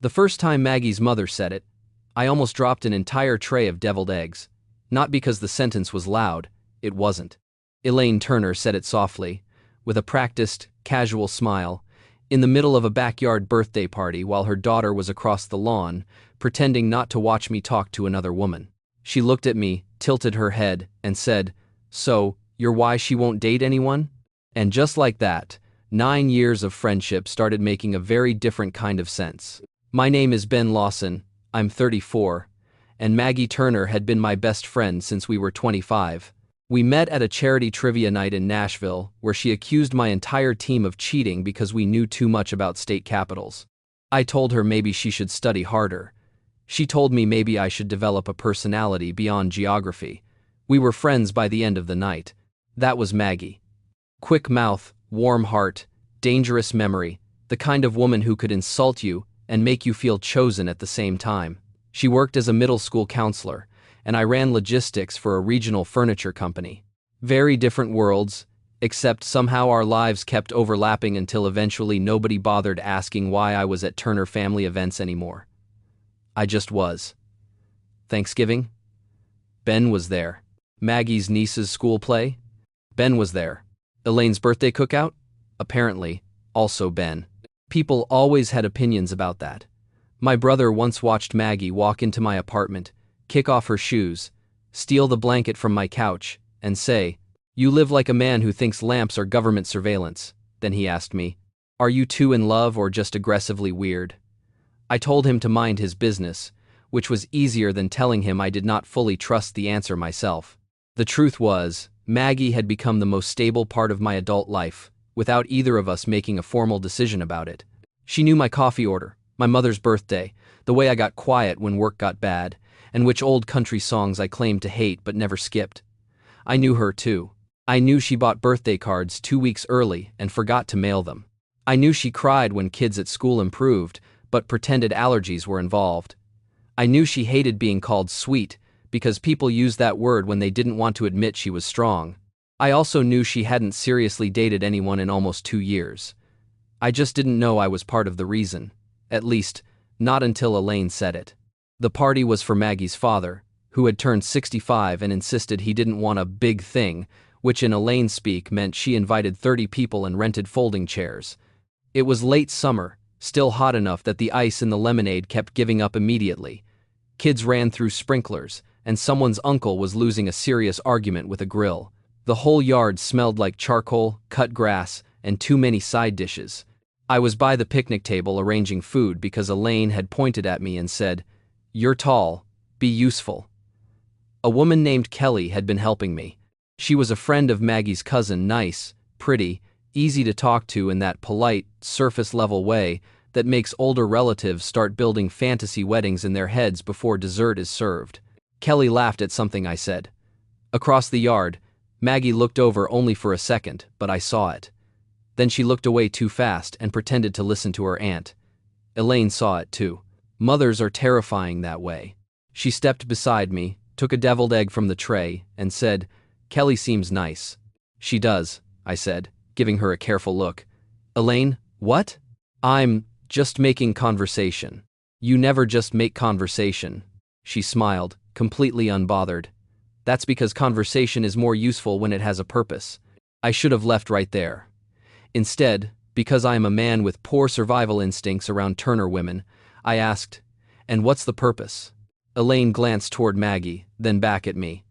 The first time Maggie's mother said it, I almost dropped an entire tray of deviled eggs. Not because the sentence was loud, it wasn't. Elaine Turner said it softly, with a practiced, casual smile, in the middle of a backyard birthday party while her daughter was across the lawn, pretending not to watch me talk to another woman. She looked at me, tilted her head, and said, "So, you're why she won't date anyone?" And just like that, 9 years of friendship started making a very different kind of sense. My name is Ben Lawson, I'm 34, and Maggie Turner had been my best friend since we were 25. We met at a charity trivia night in Nashville, where she accused my entire team of cheating because we knew too much about state capitals. I told her maybe she should study harder. She told me maybe I should develop a personality beyond geography. We were friends by the end of the night. That was Maggie. Quick mouth, warm heart, dangerous memory, the kind of woman who could insult you and make you feel chosen at the same time. She worked as a middle school counselor, and I ran logistics for a regional furniture company. Very different worlds, except somehow our lives kept overlapping until eventually nobody bothered asking why I was at Turner family events anymore. I just was. Thanksgiving? Ben was there. Maggie's niece's school play? Ben was there. Elaine's birthday cookout? Apparently, also Ben. People always had opinions about that. My brother once watched Maggie walk into my apartment, kick off her shoes, steal the blanket from my couch, and say, "You live like a man who thinks lamps are government surveillance." Then he asked me, "Are you two in love or just aggressively weird?" I told him to mind his business, which was easier than telling him I did not fully trust the answer myself. The truth was, Maggie had become the most stable part of my adult life, without either of us making a formal decision about it. She knew my coffee order, my mother's birthday, the way I got quiet when work got bad, and which old country songs I claimed to hate but never skipped. I knew her too. I knew she bought birthday cards 2 weeks early and forgot to mail them. I knew she cried when kids at school improved, but pretended allergies were involved. I knew she hated being called sweet, because people used that word when they didn't want to admit she was strong. I also knew she hadn't seriously dated anyone in almost 2 years. I just didn't know I was part of the reason. At least, not until Elaine said it. The party was for Maggie's father, who had turned 65 and insisted he didn't want a big thing, which in Elaine speak meant she invited 30 people and rented folding chairs. It was late summer, still hot enough that the ice in the lemonade kept giving up immediately. Kids ran through sprinklers, and someone's uncle was losing a serious argument with a grill. The whole yard smelled like charcoal, cut grass, and too many side dishes. I was by the picnic table arranging food because Elaine had pointed at me and said, "You're tall, be useful." A woman named Kelly had been helping me. She was a friend of Maggie's cousin, nice, pretty, easy to talk to in that polite, surface-level way that makes older relatives start building fantasy weddings in their heads before dessert is served. Kelly laughed at something I said. Across the yard, Maggie looked over only for a second, but I saw it. Then she looked away too fast and pretended to listen to her aunt. Elaine saw it too. Mothers are terrifying that way. She stepped beside me, took a deviled egg from the tray, and said, "Kelly seems nice." "She does," I said, giving her a careful look. "Elaine, what?" "I'm just making conversation." "You never just make conversation." She smiled, completely unbothered. "That's because conversation is more useful when it has a purpose." I should have left right there. Instead, because I am a man with poor survival instincts around Turner women, I asked, "And what's the purpose?" Elaine glanced toward Maggie, then back at me.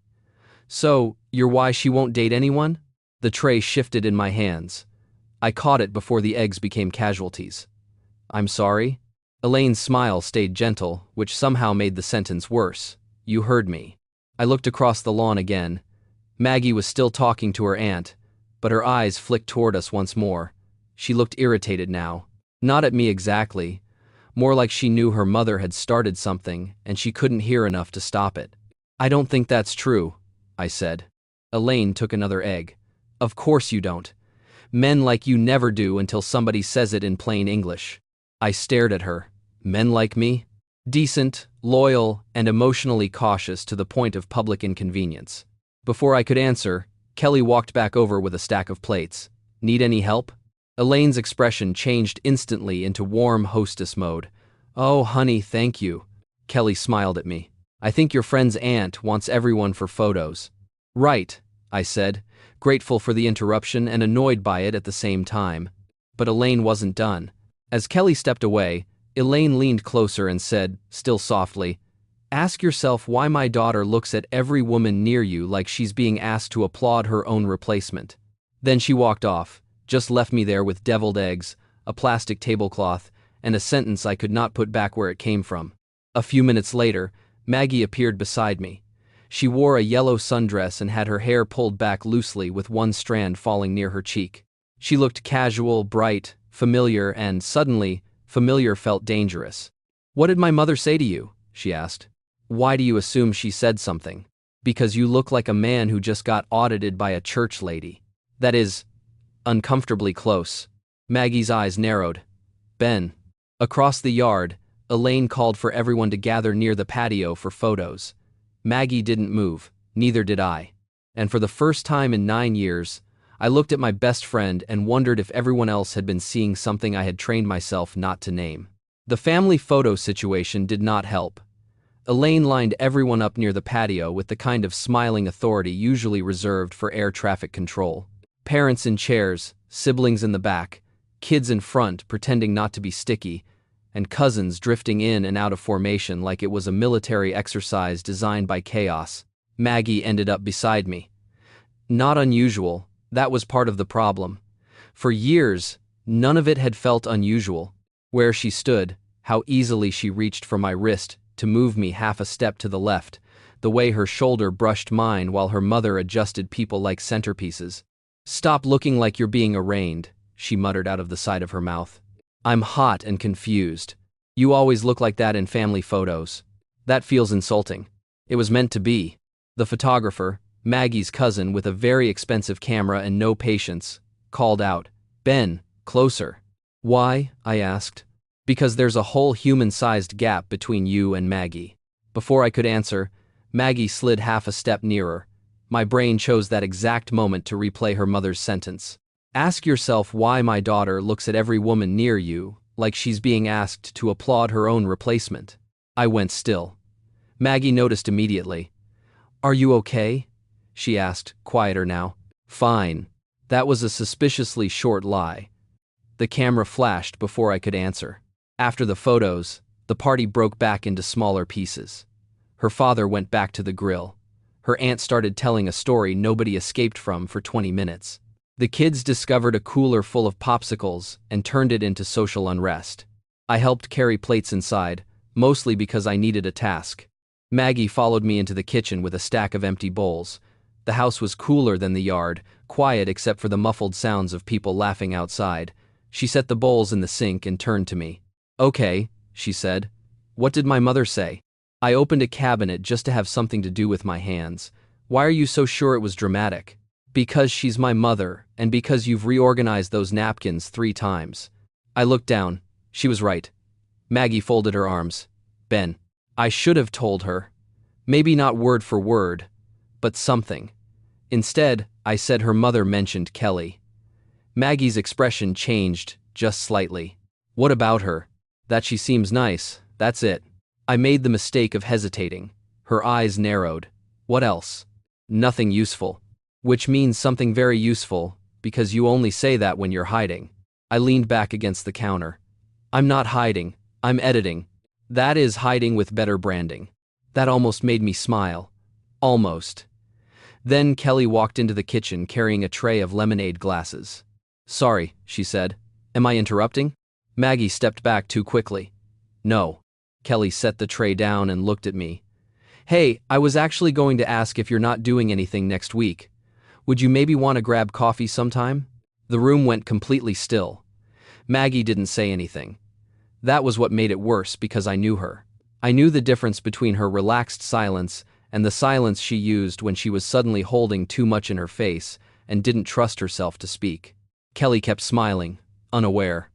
"So, you're why she won't date anyone?" The tray shifted in my hands. I caught it before the eggs became casualties. "I'm sorry?" Elaine's smile stayed gentle, which somehow made the sentence worse. "You heard me." I looked across the lawn again. Maggie was still talking to her aunt, but her eyes flicked toward us once more. She looked irritated now. Not at me exactly. More like she knew her mother had started something and she couldn't hear enough to stop it. "I don't think that's true," I said. Elaine took another egg. "Of course you don't. Men like you never do until somebody says it in plain English." I stared at her. Men like me? Decent, loyal, and emotionally cautious to the point of public inconvenience. Before I could answer, Kelly walked back over with a stack of plates. "Need any help?" Elaine's expression changed instantly into warm hostess mode. Oh, honey, thank you. Kelly smiled at me. I think your friend's aunt wants everyone for photos. Right, I said, grateful for the interruption and annoyed by it at the same time. But Elaine wasn't done. As Kelly stepped away, Elaine leaned closer and said, still softly, "Ask yourself why my daughter looks at every woman near you like she's being asked to applaud her own replacement." Then she walked off, just left me there with deviled eggs, a plastic tablecloth, and a sentence I could not put back where it came from. A few minutes later, Maggie appeared beside me. She wore a yellow sundress and had her hair pulled back loosely with one strand falling near her cheek. She looked casual, bright, familiar, and suddenly, familiar felt dangerous. "What did my mother say to you?" she asked. "Why do you assume she said something?" "Because you look like a man who just got audited by a church lady. That is, uncomfortably close." Maggie's eyes narrowed. "Ben." Across the yard, Elaine called for everyone to gather near the patio for photos. Maggie didn't move, neither did I. And for the first time in 9 years, I looked at my best friend and wondered if everyone else had been seeing something I had trained myself not to name. The family photo situation did not help. Elaine lined everyone up near the patio with the kind of smiling authority usually reserved for air traffic control. Parents in chairs, siblings in the back, kids in front pretending not to be sticky, and cousins drifting in and out of formation like it was a military exercise designed by chaos. Maggie ended up beside me. Not unusual, that was part of the problem. For years, none of it had felt unusual. Where she stood, how easily she reached for my wrist to move me half a step to the left, the way her shoulder brushed mine while her mother adjusted people like centerpieces. "Stop looking like you're being arraigned," she muttered out of the side of her mouth. "I'm hot and confused. You always look like that in family photos." "That feels insulting." "It was meant to be." The photographer, Maggie's cousin with a very expensive camera and no patience, called out, "Ben, closer." "Why?" I asked. "Because there's a whole human-sized gap between you and Maggie." Before I could answer, Maggie slid half a step nearer. My brain chose that exact moment to replay her mother's sentence. "Ask yourself why my daughter looks at every woman near you like she's being asked to applaud her own replacement." I went still. Maggie noticed immediately. "Are you okay?" she asked, quieter now. "Fine." That was a suspiciously short lie. The camera flashed before I could answer. After the photos, the party broke back into smaller pieces. Her father went back to the grill. Her aunt started telling a story nobody escaped from for 20 minutes. The kids discovered a cooler full of popsicles and turned it into social unrest. I helped carry plates inside, mostly because I needed a task. Maggie followed me into the kitchen with a stack of empty bowls. The house was cooler than the yard, quiet except for the muffled sounds of people laughing outside. She set the bowls in the sink and turned to me. "Okay," she said. "What did my mother say?" I opened a cabinet just to have something to do with my hands. "Why are you so sure it was dramatic?" "Because she's my mother, and because you've reorganized those napkins 3 times. I looked down. She was right. Maggie folded her arms. "Ben." I should have told her. Maybe not word for word, but something. Instead, I said her mother mentioned Kelly. Maggie's expression changed, just slightly. "What about her?" "That she seems nice, that's it." I made the mistake of hesitating. Her eyes narrowed. "What else?" "Nothing useful." "Which means something very useful, because you only say that when you're hiding." I leaned back against the counter. "I'm not hiding, I'm editing." "That is hiding with better branding." That almost made me smile. Almost. Then Kelly walked into the kitchen carrying a tray of lemonade glasses. "Sorry," she said. "Am I interrupting?" Maggie stepped back too quickly. "No." Kelly set the tray down and looked at me. "Hey, I was actually going to ask if you're not doing anything next week. Would you maybe want to grab coffee sometime?" The room went completely still. Maggie didn't say anything. That was what made it worse because I knew her. I knew the difference between her relaxed silence and the silence she used when she was suddenly holding too much in her face and didn't trust herself to speak. Kelly kept smiling, unaware.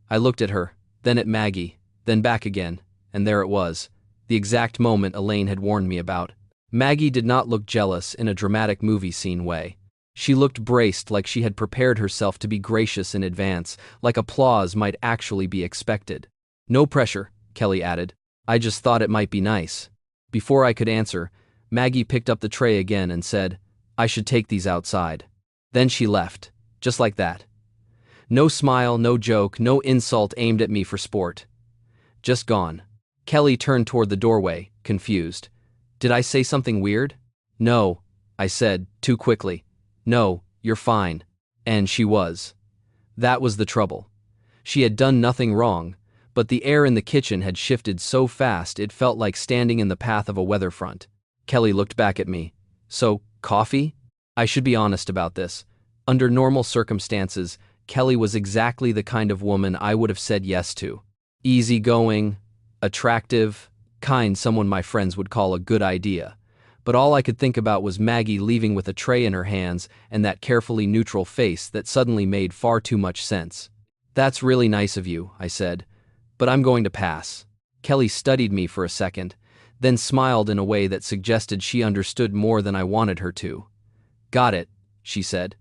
I looked at her, then at Maggie, then back again, and there it was, the exact moment Elaine had warned me about. Maggie did not look jealous in a dramatic movie scene way. She looked braced, like she had prepared herself to be gracious in advance, like applause might actually be expected. "No pressure," Kelly added. I just thought it might be nice. Before I could answer, Maggie picked up the tray again and said, I should take these outside. Then she left, just like that. No smile, no joke, no insult aimed at me for sport. Just gone. Kelly turned toward the doorway, confused. Did I say something weird? No, I said, too quickly. No, you're fine. And she was. That was the trouble. She had done nothing wrong, but the air in the kitchen had shifted so fast it felt like standing in the path of a weather front. Kelly looked back at me. So, coffee? I should be honest about this. Under normal circumstances, Kelly was exactly the kind of woman I would have said yes to. Easygoing, attractive, kind, someone my friends would call a good idea. But all I could think about was Maggie leaving with a tray in her hands and that carefully neutral face that suddenly made far too much sense. That's really nice of you, I said, but I'm going to pass. Kelly studied me for a second, then smiled in a way that suggested she understood more than I wanted her to. Got it, she said.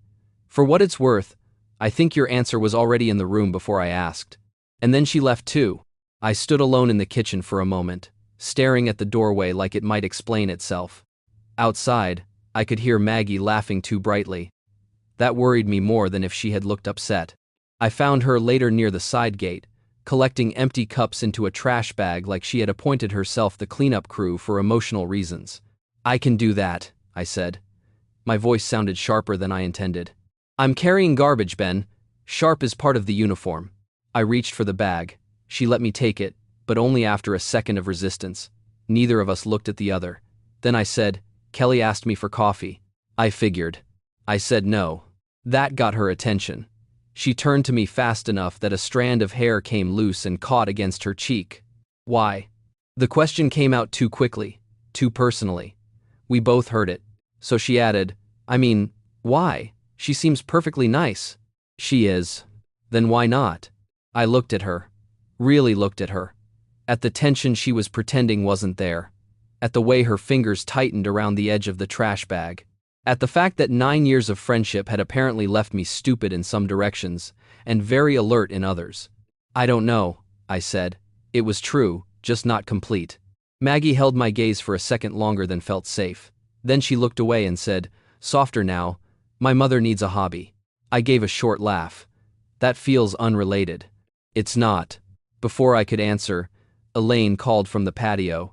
For what it's worth, I think your answer was already in the room before I asked. And then she left too. I stood alone in the kitchen for a moment, staring at the doorway like it might explain itself. Outside, I could hear Maggie laughing too brightly. That worried me more than if she had looked upset. I found her later near the side gate, collecting empty cups into a trash bag like she had appointed herself the cleanup crew for emotional reasons. I can do that, I said. My voice sounded sharper than I intended. I'm carrying garbage, Ben. Sharp is part of the uniform. I reached for the bag. She let me take it, but only after a second of resistance. Neither of us looked at the other. Then I said, Kelly asked me for coffee. I figured. I said no. That got her attention. She turned to me fast enough that a strand of hair came loose and caught against her cheek. Why? The question came out too quickly, too personally. We both heard it. So she added, I mean, why? She seems perfectly nice. She is. Then why not? I looked at her. Really looked at her. At the tension she was pretending wasn't there. At the way her fingers tightened around the edge of the trash bag. At the fact that 9 years of friendship had apparently left me stupid in some directions, and very alert in others. I don't know, I said. It was true, just not complete. Maggie held my gaze for a second longer than felt safe. Then she looked away and said, softer now, my mother needs a hobby. I gave a short laugh. That feels unrelated. It's not. Before I could answer, Elaine called from the patio.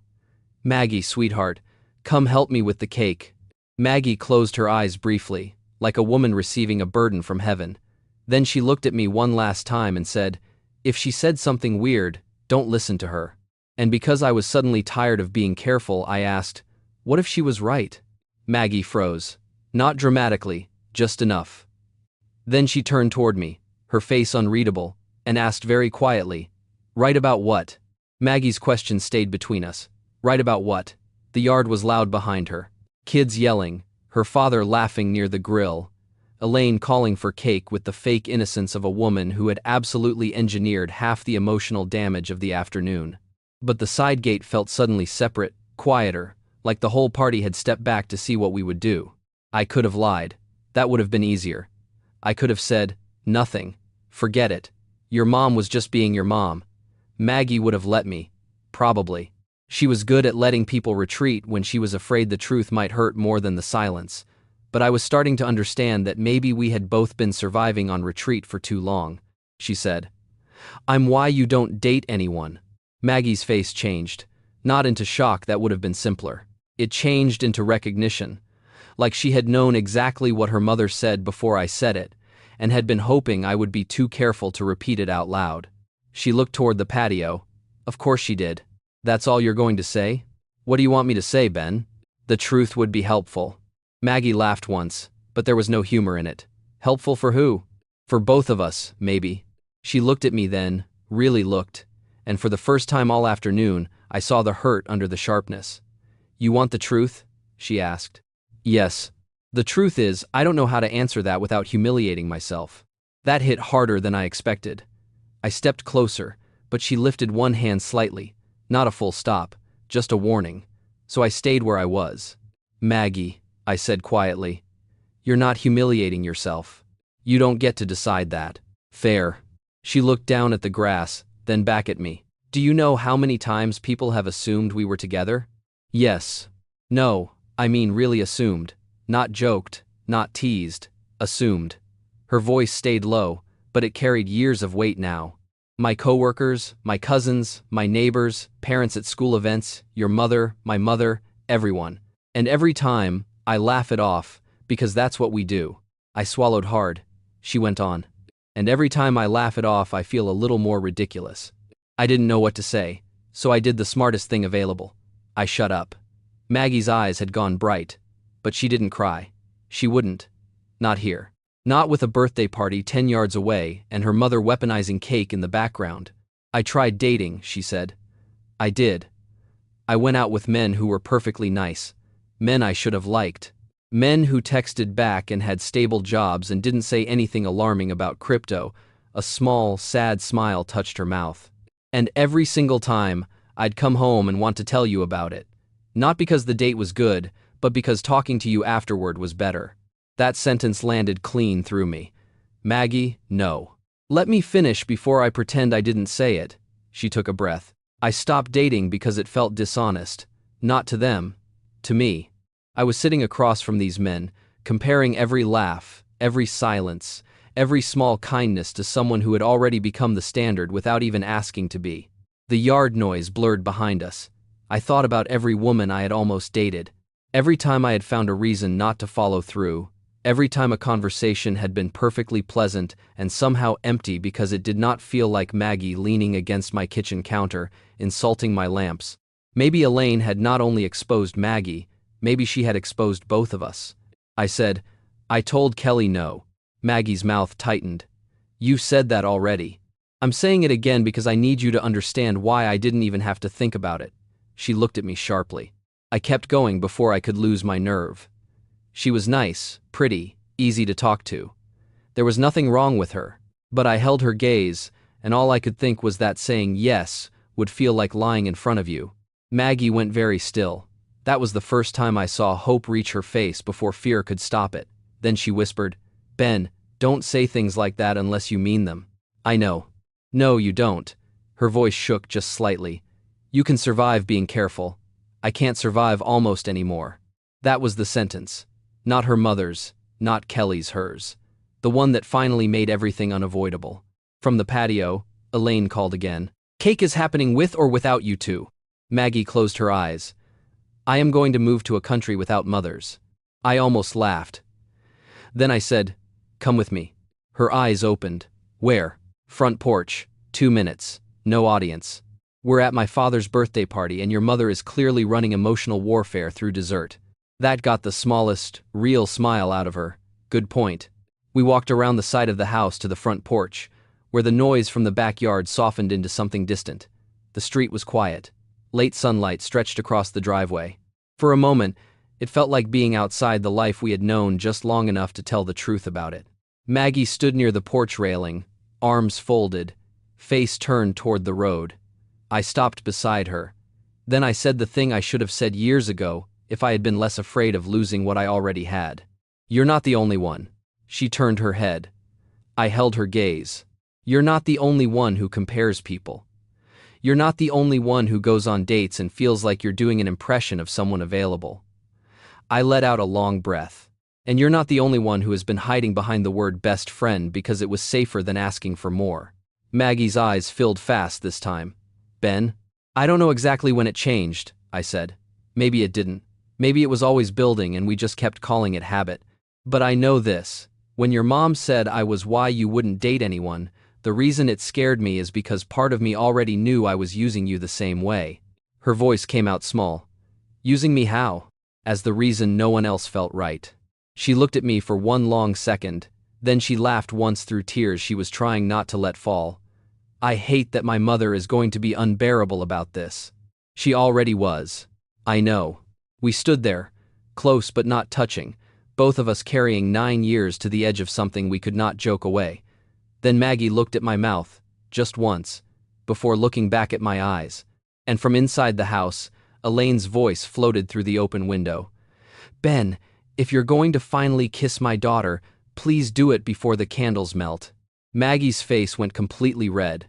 Maggie, sweetheart, come help me with the cake. Maggie closed her eyes briefly, like a woman receiving a burden from heaven. Then she looked at me one last time and said, if she said something weird, don't listen to her. And because I was suddenly tired of being careful, I asked, what if she was right? Maggie froze. Not dramatically, just enough. Then she turned toward me, her face unreadable, and asked very quietly, right about what? Maggie's question stayed between us. Right about what? The yard was loud behind her. Kids yelling, her father laughing near the grill, Elaine calling for cake with the fake innocence of a woman who had absolutely engineered half the emotional damage of the afternoon. But the side gate felt suddenly separate, quieter, like the whole party had stepped back to see what we would do. I could have lied. That would have been easier. I could have said, nothing. Forget it. Your mom was just being your mom. Maggie would have let me. Probably. She was good at letting people retreat when she was afraid the truth might hurt more than the silence. But I was starting to understand that maybe we had both been surviving on retreat for too long. She said, I'm why you don't date anyone. Maggie's face changed. Not into shock, that would have been simpler. It changed into recognition. Like she had known exactly what her mother said before I said it, and had been hoping I would be too careful to repeat it out loud. She looked toward the patio. Of course she did. That's all you're going to say? What do you want me to say, Ben? The truth would be helpful. Maggie laughed once, but there was no humor in it. Helpful for who? For both of us, maybe. She looked at me then, really looked, and for the first time all afternoon, I saw the hurt under the sharpness. You want the truth? She asked. Yes. The truth is, I don't know how to answer that without humiliating myself. That hit harder than I expected. I stepped closer, but she lifted one hand slightly. Not a full stop, just a warning. So I stayed where I was. Maggie, I said quietly, you're not humiliating yourself. You don't get to decide that. Fair. She looked down at the grass, then back at me. Do you know how many times people have assumed we were together? Yes. No, I mean really assumed. Not joked, not teased. Assumed. Her voice stayed low, but it carried years of weight now. My coworkers, my cousins, my neighbors, parents at school events, your mother, my mother, everyone. And every time, I laugh it off, because that's what we do. I swallowed hard. She went on. And every time I laugh it off, I feel a little more ridiculous. I didn't know what to say, so I did the smartest thing available. I shut up. Maggie's eyes had gone bright, but she didn't cry. She wouldn't. Not here. Not with a birthday party 10 yards away and her mother weaponizing cake in the background. I tried dating, she said. I did. I went out with men who were perfectly nice. Men I should have liked. Men who texted back and had stable jobs and didn't say anything alarming about crypto. A small, sad smile touched her mouth. And every single time, I'd come home and want to tell you about it. Not because the date was good, but because talking to you afterward was better. That sentence landed clean through me. Maggie, no. Let me finish before I pretend I didn't say it. She took a breath. I stopped dating because it felt dishonest. Not to them. To me. I was sitting across from these men, comparing every laugh, every silence, every small kindness to someone who had already become the standard without even asking to be. The yard noise blurred behind us. I thought about every woman I had almost dated. Every time I had found a reason not to follow through. Every time a conversation had been perfectly pleasant and somehow empty because it did not feel like Maggie leaning against my kitchen counter, insulting my lamps. Maybe Elaine had not only exposed Maggie, maybe she had exposed both of us. I said, I told Kelly no. Maggie's mouth tightened. You said that already. I'm saying it again because I need you to understand why I didn't even have to think about it. She looked at me sharply. I kept going before I could lose my nerve. She was nice, pretty, easy to talk to. There was nothing wrong with her, but I held her gaze, and all I could think was that saying yes would feel like lying in front of you. Maggie went very still. That was the first time I saw hope reach her face before fear could stop it. Then she whispered, Ben, don't say things like that unless you mean them. I know. No, you don't. Her voice shook just slightly. You can survive being careful. I can't survive almost anymore. That was the sentence. Not her mother's, not Kelly's, hers. The one that finally made everything unavoidable. From the patio, Elaine called again. Cake is happening with or without you two. Maggie closed her eyes. I am going to move to a country without mothers. I almost laughed. Then I said, come with me. Her eyes opened. Where? Front porch. 2 minutes. No audience. We're at my father's birthday party and your mother is clearly running emotional warfare through dessert. That got the smallest, real smile out of her. Good point. We walked around the side of the house to the front porch, where the noise from the backyard softened into something distant. The street was quiet. Late sunlight stretched across the driveway. For a moment, it felt like being outside the life we had known just long enough to tell the truth about it. Maggie stood near the porch railing, arms folded, face turned toward the road. I stopped beside her. Then I said the thing I should have said years ago, if I had been less afraid of losing what I already had. You're not the only one. She turned her head. I held her gaze. You're not the only one who compares people. You're not the only one who goes on dates and feels like you're doing an impression of someone available. I let out a long breath. And you're not the only one who has been hiding behind the word best friend because it was safer than asking for more. Maggie's eyes filled fast this time. Ben? I don't know exactly when it changed, I said. Maybe it didn't. Maybe it was always building and we just kept calling it habit. But I know this. When your mom said I was why you wouldn't date anyone, the reason it scared me is because part of me already knew I was using you the same way. Her voice came out small. Using me how? As the reason no one else felt right. She looked at me for one long second, then she laughed once through tears she was trying not to let fall. I hate that my mother is going to be unbearable about this. She already was. I know. We stood there, close but not touching, both of us carrying 9 years to the edge of something we could not joke away. Then Maggie looked at my mouth, just once, before looking back at my eyes. And from inside the house, Elaine's voice floated through the open window. Ben, if you're going to finally kiss my daughter, please do it before the candles melt. Maggie's face went completely red.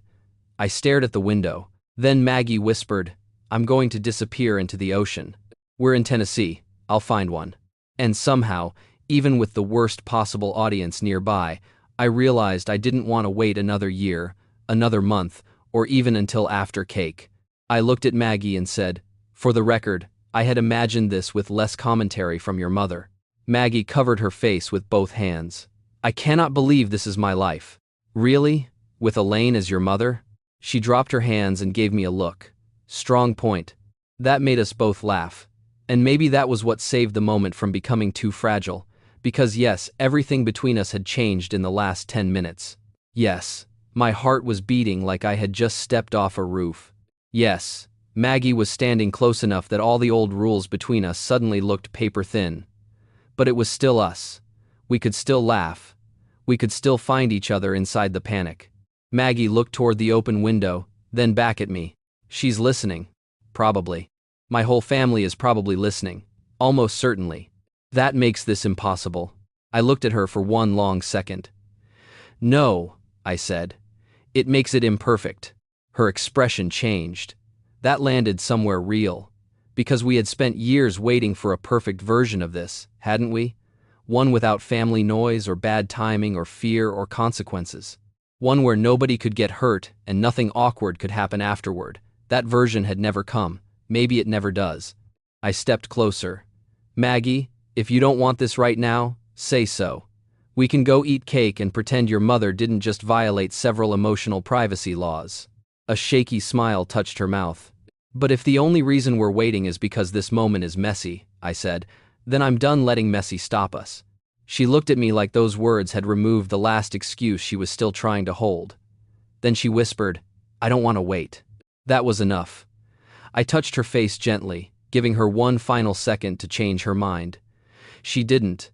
I stared at the window. Then Maggie whispered, I'm going to disappear into the ocean. We're in Tennessee, I'll find one. And somehow, even with the worst possible audience nearby, I realized I didn't want to wait another year, another month, or even until after cake. I looked at Maggie and said, for the record, I had imagined this with less commentary from your mother. Maggie covered her face with both hands. I cannot believe this is my life. Really? With Elaine as your mother? She dropped her hands and gave me a look. Strong point. That made us both laugh. And maybe that was what saved the moment from becoming too fragile. Because yes, everything between us had changed in the last 10 minutes. Yes, my heart was beating like I had just stepped off a roof. Yes, Maggie was standing close enough that all the old rules between us suddenly looked paper thin. But it was still us. We could still laugh. We could still find each other inside the panic. Maggie looked toward the open window, then back at me. She's listening. Probably. My whole family is probably listening. Almost certainly. That makes this impossible. I looked at her for one long second. No, I said. It makes it imperfect. Her expression changed. That landed somewhere real. Because we had spent years waiting for a perfect version of this, hadn't we? One without family noise or bad timing or fear or consequences. One where nobody could get hurt and nothing awkward could happen afterward. That version had never come. Maybe it never does. I stepped closer. Maggie, if you don't want this right now, say so. We can go eat cake and pretend your mother didn't just violate several emotional privacy laws. A shaky smile touched her mouth. But if the only reason we're waiting is because this moment is messy, I said, then I'm done letting messy stop us. She looked at me like those words had removed the last excuse she was still trying to hold. Then she whispered, I don't want to wait. That was enough. I touched her face gently, giving her one final second to change her mind. She didn't.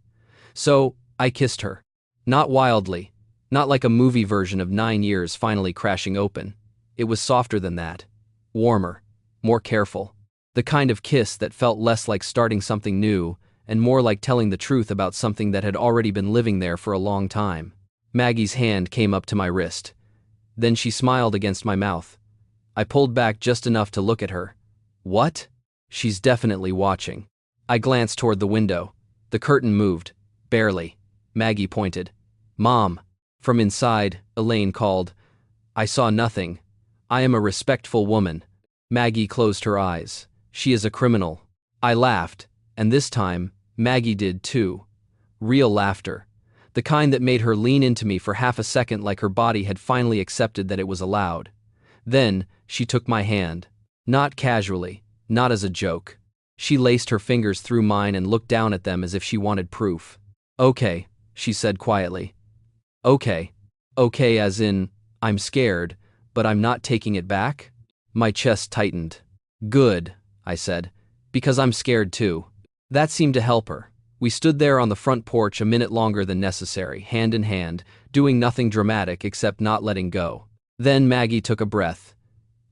So, I kissed her. Not wildly. Not like a movie version of 9 years finally crashing open. It was softer than that. Warmer. More careful. The kind of kiss that felt less like starting something new, and more like telling the truth about something that had already been living there for a long time. Maggie's hand came up to my wrist. Then she smiled against my mouth. I pulled back just enough to look at her. What? She's definitely watching. I glanced toward the window. The curtain moved. Barely. Maggie pointed. Mom. From inside, Elaine called. I saw nothing. I am a respectful woman. Maggie closed her eyes. She is a criminal. I laughed, and this time, Maggie did too. Real laughter. The kind that made her lean into me for half a second like her body had finally accepted that it was allowed. Then, she took my hand. Not casually, not as a joke. She laced her fingers through mine and looked down at them as if she wanted proof. Okay, she said quietly. Okay. Okay as in, I'm scared, but I'm not taking it back? My chest tightened. Good, I said, because I'm scared too. That seemed to help her. We stood there on the front porch a minute longer than necessary, hand in hand, doing nothing dramatic except not letting go. Then Maggie took a breath.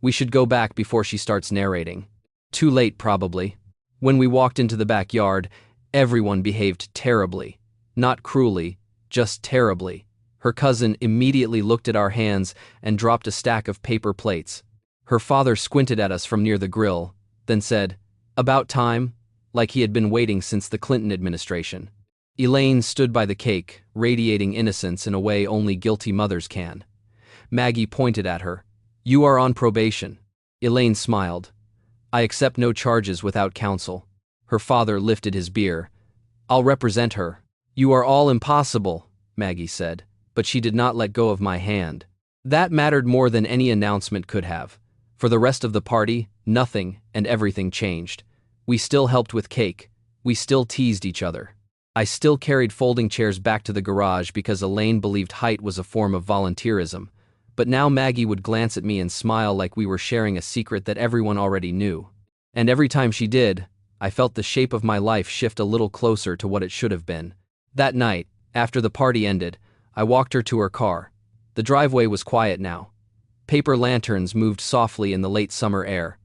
We should go back before she starts narrating. Too late, probably. When we walked into the backyard, everyone behaved terribly. Not cruelly, just terribly. Her cousin immediately looked at our hands and dropped a stack of paper plates. Her father squinted at us from near the grill, then said, About time, like he had been waiting since the Clinton administration. Elaine stood by the cake, radiating innocence in a way only guilty mothers can. Maggie pointed at her. You are on probation. Elaine smiled. I accept no charges without counsel. Her father lifted his beer. I'll represent her. You are all impossible, Maggie said, but she did not let go of my hand. That mattered more than any announcement could have. For the rest of the party, nothing and everything changed. We still helped with cake. We still teased each other. I still carried folding chairs back to the garage because Elaine believed height was a form of volunteerism. But now Maggie would glance at me and smile like we were sharing a secret that everyone already knew. And every time she did, I felt the shape of my life shift a little closer to what it should have been. That night, after the party ended, I walked her to her car. The driveway was quiet now. Paper lanterns moved softly in the late summer air.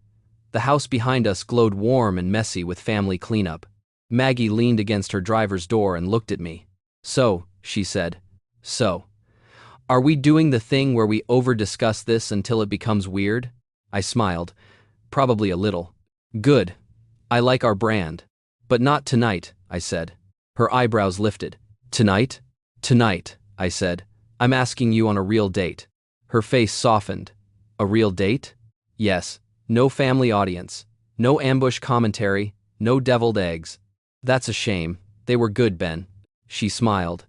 The house behind us glowed warm and messy with family cleanup. Maggie leaned against her driver's door and looked at me. So, she said. So. Are we doing the thing where we over-discuss this until it becomes weird? I smiled. Probably a little. Good. I like our brand. But not tonight, I said. Her eyebrows lifted. Tonight? Tonight, I said. I'm asking you on a real date. Her face softened. A real date? Yes. No family audience. No ambush commentary. No deviled eggs. That's a shame. They were good, Ben. She smiled.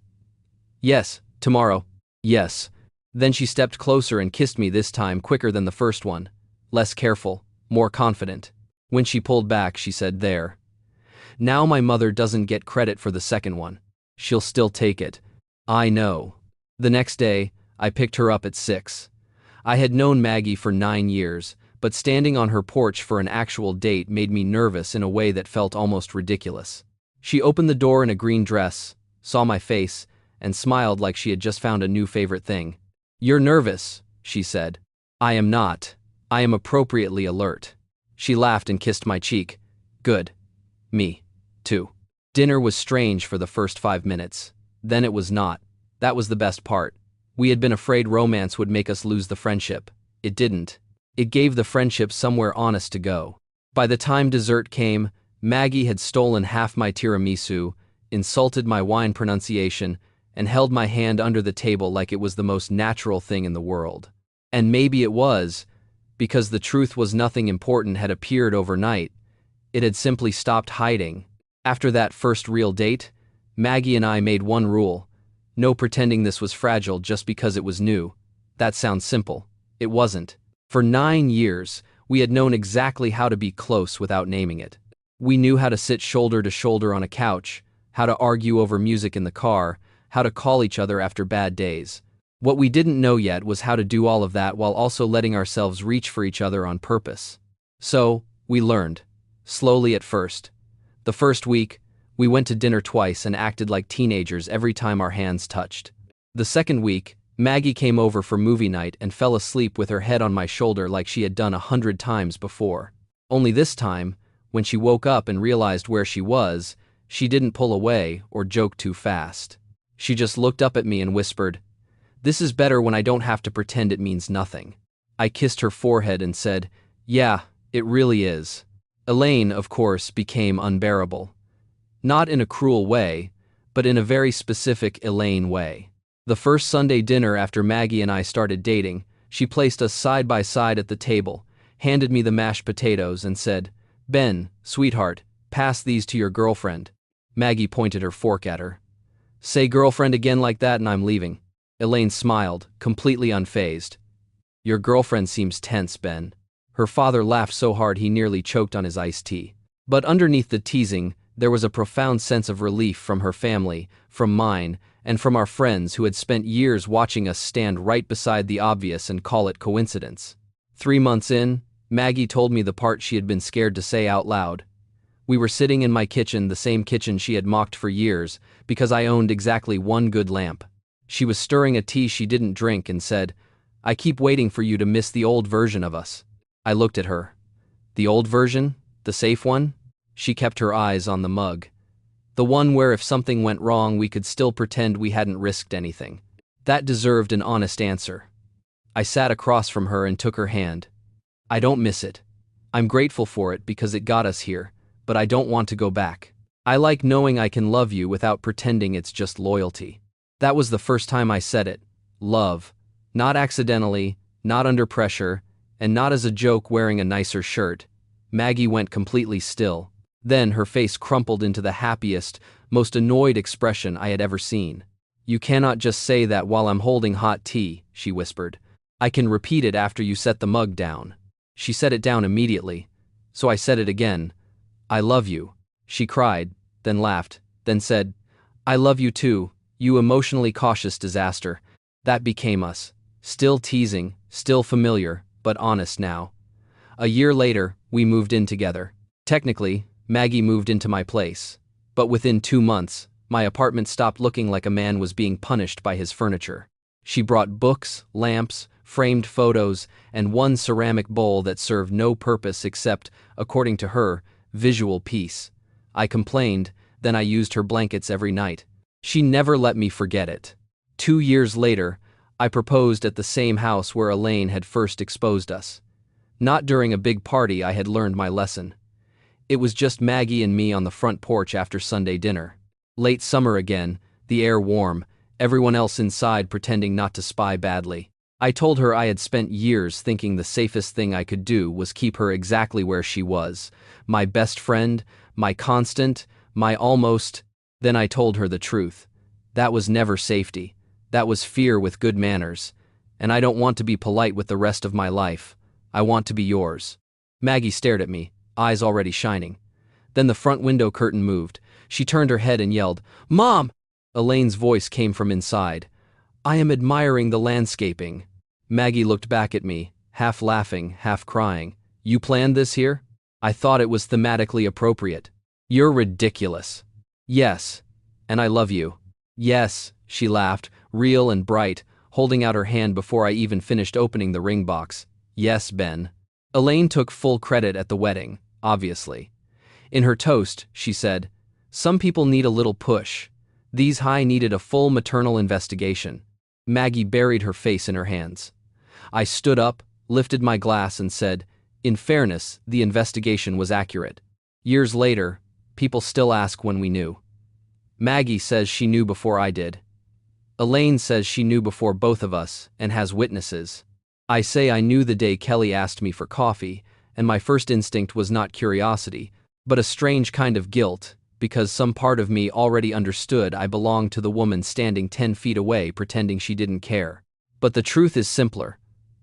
Yes, tomorrow. Yes. Then she stepped closer and kissed me, this time quicker than the first one. Less careful, more confident. When she pulled back, she said, there. Now my mother doesn't get credit for the second one. She'll still take it. I know. The next day, I picked her up at 6. I had known Maggie for 9 years, but standing on her porch for an actual date made me nervous in a way that felt almost ridiculous. She opened the door in a green dress, saw my face, and smiled like she had just found a new favorite thing. You're nervous, she said. I am not. I am appropriately alert. She laughed and kissed my cheek. Good. Me, too. Dinner was strange for the first 5 minutes. Then it was not. That was the best part. We had been afraid romance would make us lose the friendship. It didn't. It gave the friendship somewhere honest to go. By the time dessert came, Maggie had stolen half my tiramisu, insulted my wine pronunciation, and held my hand under the table like it was the most natural thing in the world. And maybe it was, because the truth was nothing important had appeared overnight. It had simply stopped hiding. After that first real date, Maggie and I made one rule. No pretending this was fragile just because it was new. That sounds simple. It wasn't. For 9 years, we had known exactly how to be close without naming it. We knew how to sit shoulder to shoulder on a couch, how to argue over music in the car, how to call each other after bad days. What we didn't know yet was how to do all of that while also letting ourselves reach for each other on purpose. So, we learned. Slowly at first. The first week, we went to dinner twice and acted like teenagers every time our hands touched. The second week, Maggie came over for movie night and fell asleep with her head on my shoulder like she had done 100 times before. Only this time, when she woke up and realized where she was, she didn't pull away or joke too fast. She just looked up at me and whispered, "This is better when I don't have to pretend it means nothing." I kissed her forehead and said, "Yeah, it really is." Elaine, of course, became unbearable. Not in a cruel way, but in a very specific Elaine way. The first Sunday dinner after Maggie and I started dating, she placed us side by side at the table, handed me the mashed potatoes and said, "Ben, sweetheart, pass these to your girlfriend." Maggie pointed her fork at her. "Say girlfriend again like that and I'm leaving." Elaine smiled, completely unfazed. "Your girlfriend seems tense, Ben." Her father laughed so hard he nearly choked on his iced tea. But underneath the teasing, there was a profound sense of relief from her family, from mine, and from our friends who had spent years watching us stand right beside the obvious and call it coincidence. 3 months in, Maggie told me the part she had been scared to say out loud. We were sitting in my kitchen, the same kitchen she had mocked for years, because I owned exactly one good lamp. She was stirring a tea she didn't drink and said, "I keep waiting for you to miss the old version of us." I looked at her. The old version? The safe one? She kept her eyes on the mug. The one where if something went wrong we could still pretend we hadn't risked anything. That deserved an honest answer. I sat across from her and took her hand. I don't miss it. I'm grateful for it because it got us here, but I don't want to go back. I like knowing I can love you without pretending it's just loyalty. That was the first time I said it. Love. Not accidentally, not under pressure, and not as a joke wearing a nicer shirt. Maggie went completely still. Then her face crumpled into the happiest, most annoyed expression I had ever seen. "You cannot just say that while I'm holding hot tea," she whispered. "I can repeat it after you set the mug down." She set it down immediately. So I said it again. "I love you." She cried, then laughed, then said, "I love you too, you emotionally cautious disaster." That became us. Still teasing, still familiar, but honest now. A year later, we moved in together. Technically, Maggie moved into my place. But within 2 months, my apartment stopped looking like a man was being punished by his furniture. She brought books, lamps, framed photos, and one ceramic bowl that served no purpose except, according to her, visual peace. I complained, then I used her blankets every night. She never let me forget it. 2 years later, I proposed at the same house where Elaine had first exposed us. Not during a big party. I had learned my lesson. It was just Maggie and me on the front porch after Sunday dinner. Late summer again, the air warm, everyone else inside pretending not to spy badly. I told her I had spent years thinking the safest thing I could do was keep her exactly where she was, my best friend, my constant, my almost. Then I told her the truth. That was never safety. That was fear with good manners. And I don't want to be polite with the rest of my life. I want to be yours. Maggie stared at me, eyes already shining. Then the front window curtain moved. She turned her head and yelled, "Mom!" Elaine's voice came from inside. "I am admiring the landscaping." Maggie looked back at me, half laughing, half crying. "You planned this here?" I thought it was thematically appropriate. "You're ridiculous." "Yes. And I love you." "Yes," she laughed, real and bright, holding out her hand before I even finished opening the ring box. "Yes, Ben." Elaine took full credit at the wedding, obviously. In her toast, she said, "Some people need a little push. These high needed a full maternal investigation." Maggie buried her face in her hands. I stood up, lifted my glass and said, "In fairness, the investigation was accurate." Years later, people still ask when we knew. Maggie says she knew before I did. Elaine says she knew before both of us and has witnesses. I say I knew the day Kelly asked me for coffee, and my first instinct was not curiosity, but a strange kind of guilt, because some part of me already understood I belonged to the woman standing 10 feet away pretending she didn't care. But the truth is simpler.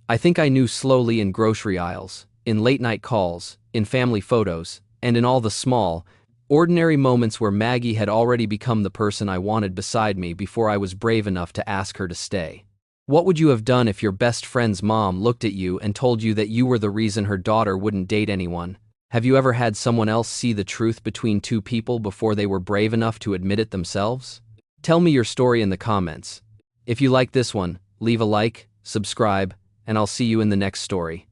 I think I knew slowly in grocery aisles, in late-night calls, in family photos, and in all the small, ordinary moments where Maggie had already become the person I wanted beside me before I was brave enough to ask her to stay. What would you have done if your best friend's mom looked at you and told you that you were the reason her daughter wouldn't date anyone? Have you ever had someone else see the truth between two people before they were brave enough to admit it themselves? Tell me your story in the comments. If you like this one, leave a like, subscribe, and I'll see you in the next story.